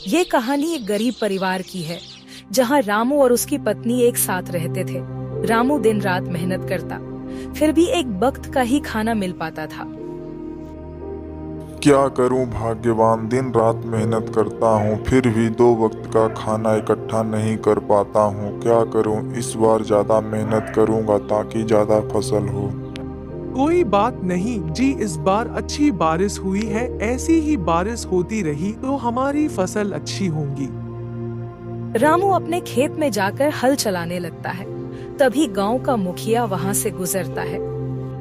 ये कहानी एक गरीब परिवार की है, जहाँ रामू और उसकी पत्नी एक साथ रहते थे। रामू दिन रात मेहनत करता, फिर भी एक वक्त का ही खाना मिल पाता था। क्या करूं भाग्यवान, दिन रात मेहनत करता हूं फिर भी 2 वक्त का खाना इकट्ठा नहीं कर पाता हूं। क्या करूं, इस बार ज्यादा मेहनत करूंगा ताकि ज्यादा फसल हो। कोई बात नहीं जी, इस बार अच्छी बारिश हुई है। ऐसी ही बारिश होती रही तो हमारी फसल अच्छी होगी। रामू अपने खेत में जाकर हल चलाने लगता है। तभी गांव का मुखिया वहां से गुजरता है।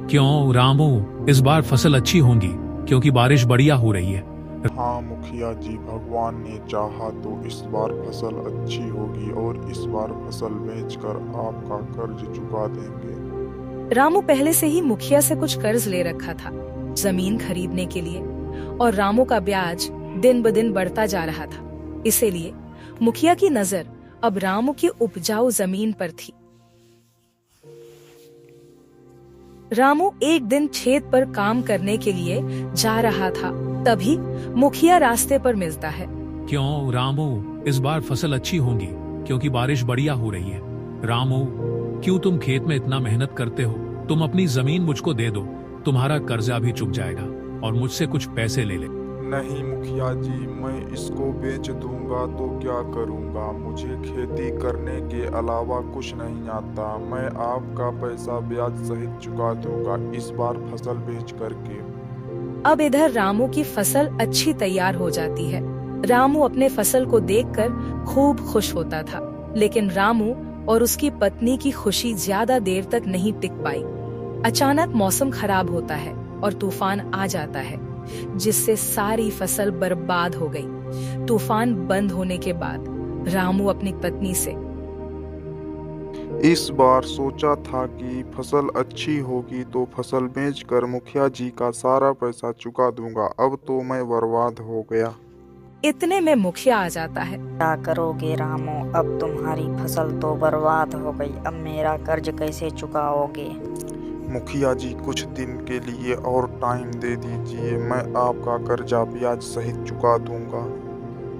क्यों रामू, इस बार फसल अच्छी होगी क्योंकि बारिश बढ़िया हो रही है। हाँ मुखिया जी, भगवान ने चाहा तो इस बार फसल अच्छी होगी और इस बार फसल बेचकर आपका कर्ज चुका देंगे। रामू पहले से ही मुखिया से कुछ कर्ज ले रखा था, जमीन खरीदने के लिए, और रामू का ब्याज दिन ब दिन बढ़ता जा रहा था। इसीलिए मुखिया की नजर अब रामू की उपजाऊ जमीन पर थी। रामू एक दिन खेत पर काम करने के लिए जा रहा था, तभी मुखिया रास्ते पर मिलता है। क्यों रामू, इस बार फसल अच्छी होगी क्योंकि बारिश बढ़िया हो रही है। रामू, क्यों तुम खेत में इतना मेहनत करते हो? तुम अपनी जमीन मुझको दे दो, तुम्हारा कर्जा भी चुक जाएगा और मुझसे कुछ पैसे ले ले। नहीं मुखिया जी, मैं इसको बेच दूंगा तो क्या करूंगा, मुझे खेती करने के अलावा कुछ नहीं आता। मैं आपका पैसा ब्याज सहित चुका दूंगा इस बार फसल बेच करके। अब इधर रामू की फसल अच्छी तैयार हो जाती है। रामू अपने फसल को देखकर खूब खुश होता था, लेकिन रामू और उसकी पत्नी की खुशी ज्यादा देर तक नहीं टिक पाई। अचानक मौसम खराब होता है और तूफान आ जाता है, जिससे सारी फसल बर्बाद हो गई। तूफान बंद होने के बाद रामू अपनी पत्नी से, इस बार सोचा था कि फसल अच्छी होगी तो फसल बेचकर मुखिया जी का सारा पैसा चुका दूंगा, अब तो मैं बर्बाद हो गया। इतने में मुखिया आ जाता है। क्या करोगे रामू, अब तुम्हारी फसल तो बर्बाद हो गई। अब मेरा कर्ज कैसे चुकाओगे? मुखिया जी, कुछ दिन के लिए और टाइम दे दीजिए, मैं आपका कर्जा ब्याज सहित चुका दूंगा।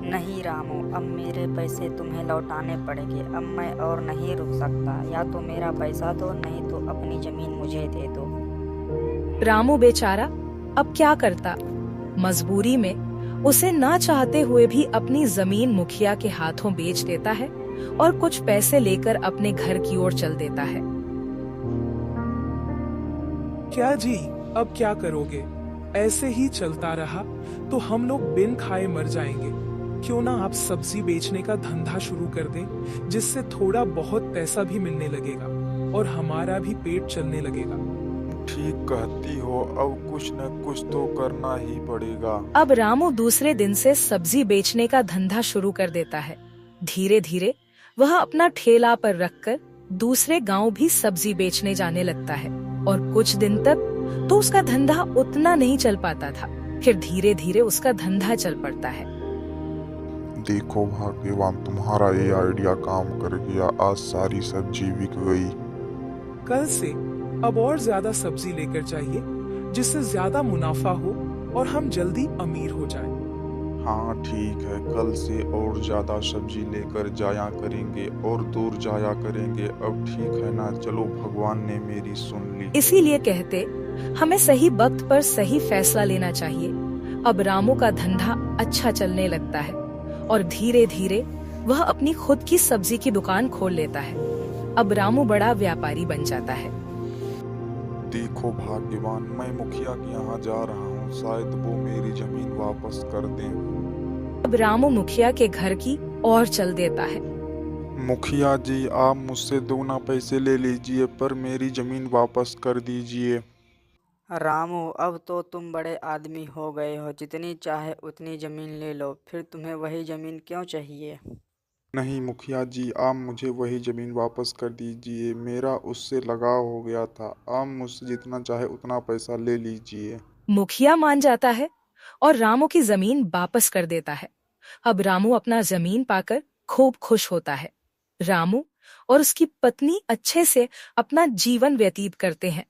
नहीं रामू, अब मेरे पैसे तुम्हें लौटाने पड़ेंगे। अब मैं और नहीं रुक सकता। या तो मेरा पैसा दो, नहीं तो अपनी जमीन मुझे दे दो। रामू बेचारा अब क्या करता। मजबूरी में उसे ना चाहते हुए भी अपनी जमीन मुखिया के हाथों बेच देता है और कुछ पैसे लेकर अपने घर की ओर चल देता है। क्या जी, अब क्या करोगे? ऐसे ही चलता रहा तो हम लोग बिन खाए मर जाएंगे। क्यों ना आप सब्जी बेचने का धंधा शुरू कर दें, जिससे थोड़ा बहुत पैसा भी मिलने लगेगा और हमारा भी पेट चलने लगेगा। ठीक कहती हो, अब कुछ न कुछ तो करना ही पड़ेगा। अब रामू दूसरे दिन से सब्जी बेचने का धंधा शुरू कर देता है। धीरे धीरे वह अपना ठेला पर रखकर दूसरे गांव भी सब्जी बेचने जाने लगता है, और कुछ दिन तक तो उसका धंधा उतना नहीं चल पाता था। फिर धीरे धीरे उसका धंधा चल पड़ता है। देखो भाग्यवान, तुम्हारा ये आइडिया काम कर गया, आज सारी सब्जी बिक गई। कल से अब और ज्यादा सब्जी लेकर चाहिए, जिससे ज्यादा मुनाफा हो और हम जल्दी अमीर हो जाएं। हाँ ठीक है, कल से और ज्यादा सब्जी लेकर जाया करेंगे और दूर जाया करेंगे। अब ठीक है ना, चलो भगवान ने मेरी सुन ली। इसीलिए कहते, हमें सही वक्त पर सही फैसला लेना चाहिए। अब रामू का धंधा अच्छा चलने लगता है और धीरे धीरे वह अपनी खुद की सब्जी की दुकान खोल लेता है। अब रामू बड़ा व्यापारी बन जाता है। देखो भाग्यवान, मैं मुखिया के यहाँ जा रहा हूँ, शायद वो मेरी जमीन वापस कर दें। अब रामू मुखिया के घर की ओर चल देता है। मुखिया जी, आप मुझसे दोगुना पैसे ले लीजिए पर मेरी जमीन वापस कर दीजिए। रामू, अब तो तुम बड़े आदमी हो गए हो। जितनी चाहे उतनी जमीन ले लो। फिर तुम्हें वही जमीन क्यों चाहिए? नहीं मुखिया जी, आप मुझे वही जमीन वापस कर दीजिए, मेरा उससे लगाव हो गया था। आप मुझसे जितना चाहे उतना पैसा ले लीजिए। मुखिया मान जाता है और रामू की जमीन वापस कर देता है। अब रामू अपना जमीन पाकर खूब खुश होता है। रामू और उसकी पत्नी अच्छे से अपना जीवन व्यतीत करते हैं।